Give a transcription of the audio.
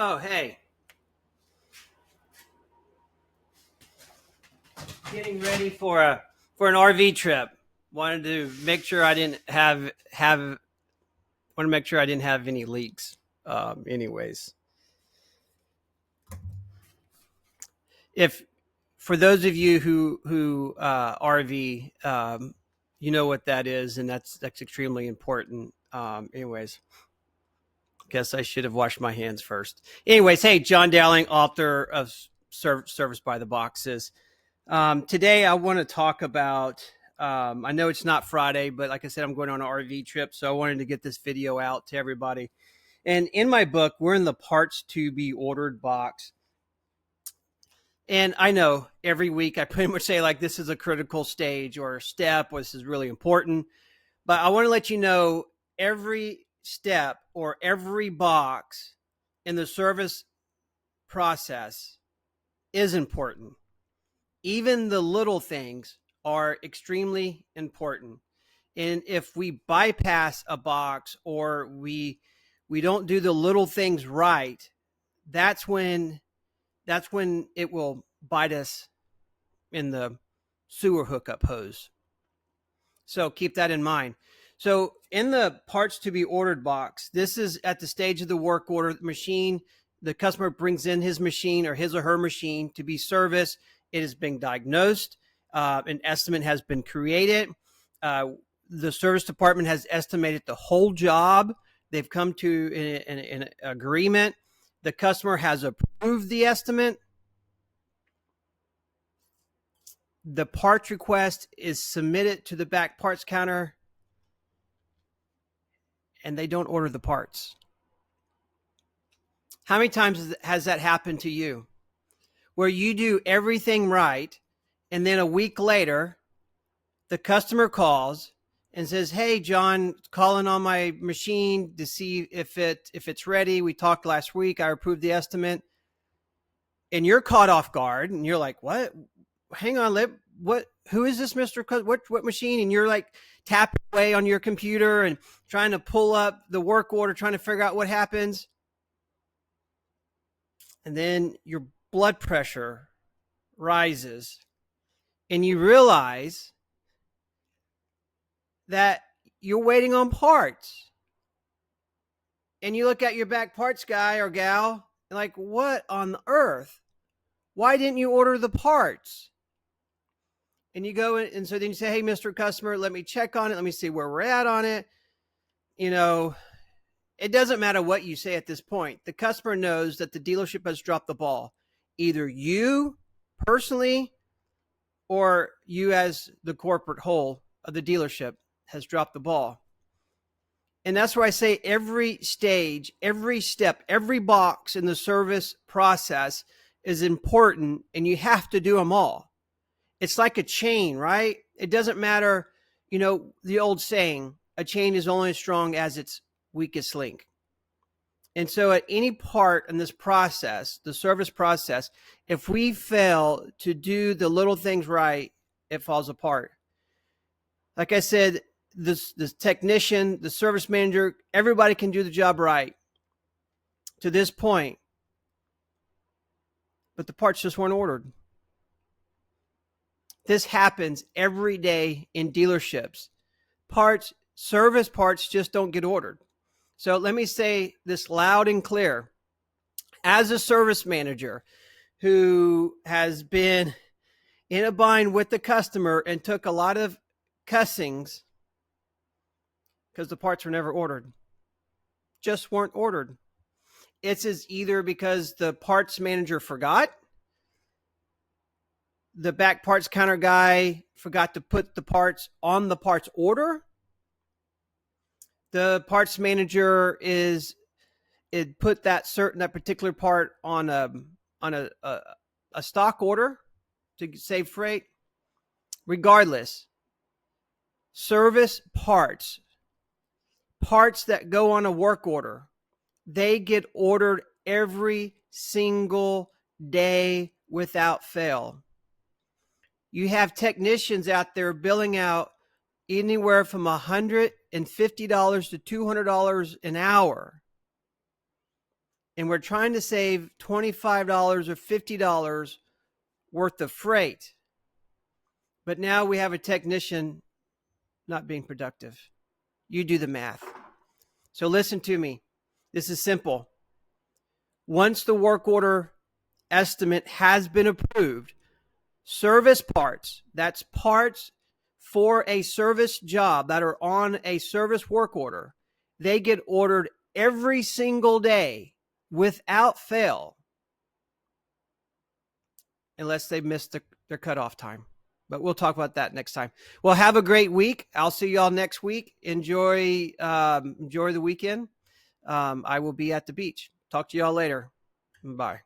Oh, hey, getting ready for an RV trip. Wanted to make sure I didn't have want to make sure I didn't have any leaks. Anyways, if for those of you who RV, you know what that is, and that's extremely important. Anyways, guess I should have washed my hands first. Anyways, hey, John Dowling, author of Service by the Boxes. Today, I want to talk about. I know it's not Friday, but like I said, I'm going on an RV trip, so I wanted to get this video out to everybody. And in my book, we're in the parts to be ordered box. And I know every week I pretty much say, like, this is a critical stage or step, or this is really important. But I want to let you know every step or every box in the service process is important. Even the little things are extremely important. And if we bypass a box or we don't do the little things right, that's when it will bite us in the sewer hookup hose. So keep that in mind. So in the parts to be ordered box, this is at the stage of the work order machine. The customer brings in his machine or his or her machine to be serviced. It is being diagnosed. An estimate has been created. The service department has estimated the whole job. They've come to an agreement. The customer has approved the estimate. The parts request is submitted to the back parts counter, and they don't order the parts. How many times has that happened to you? Where you do everything right, and then a week later, the customer calls and says, "Hey, John, calling on my machine to see if it's ready. We talked last week. I approved the estimate." And you're caught off guard, and you're like, "What? Hang on, what? Who is this, Mister? What machine?" And you're like tapping away on your computer and trying to pull up the work order, trying to figure out what happens. And then your blood pressure rises, and you realize that you're waiting on parts. And you look at your back parts guy or gal, and like, what on earth? Why didn't you order the parts? And you go in, and so then you say, "Hey, Mr. Customer, let me check on it. Let me see where we're at on it." You know, it doesn't matter what you say at this point. The customer knows that the dealership has dropped the ball. Either you personally or you as the corporate whole of the dealership has dropped the ball. And that's why I say every stage, every step, every box in the service process is important, and you have to do them all. It's like a chain, right? It doesn't matter, the old saying, a chain is only as strong as its weakest link. And so at any part in this process, the service process, if we fail to do the little things right, it falls apart. Like I said, this technician, the service manager, everybody can do the job right to this point, but the parts just weren't ordered. This happens every day in dealerships. Service parts just don't get ordered. So let me say this loud and clear. As a service manager who has been in a bind with the customer and took a lot of cussings because the parts were never ordered, just weren't ordered. It's either because the parts manager forgot, the back parts counter guy forgot to put the parts on the parts order, the parts manager put that particular part on a stock order to save freight. Regardless, service parts that go on a work order, they get ordered every single day without fail. You have technicians out there billing out anywhere from $150 to $200 an hour. and we're trying to save $25 or $50 worth of freight. But now we have a technician not being productive. You do the math. So listen to me. This is simple. Once the work order estimate has been approved, service parts, that's parts for a service job that are on a service work order, they get ordered every single day without fail, unless they miss their cutoff time. But we'll talk about that next time. Well, have a great week. I'll see y'all next week. Enjoy the weekend. I will be at the beach. Talk to y'all later. Bye.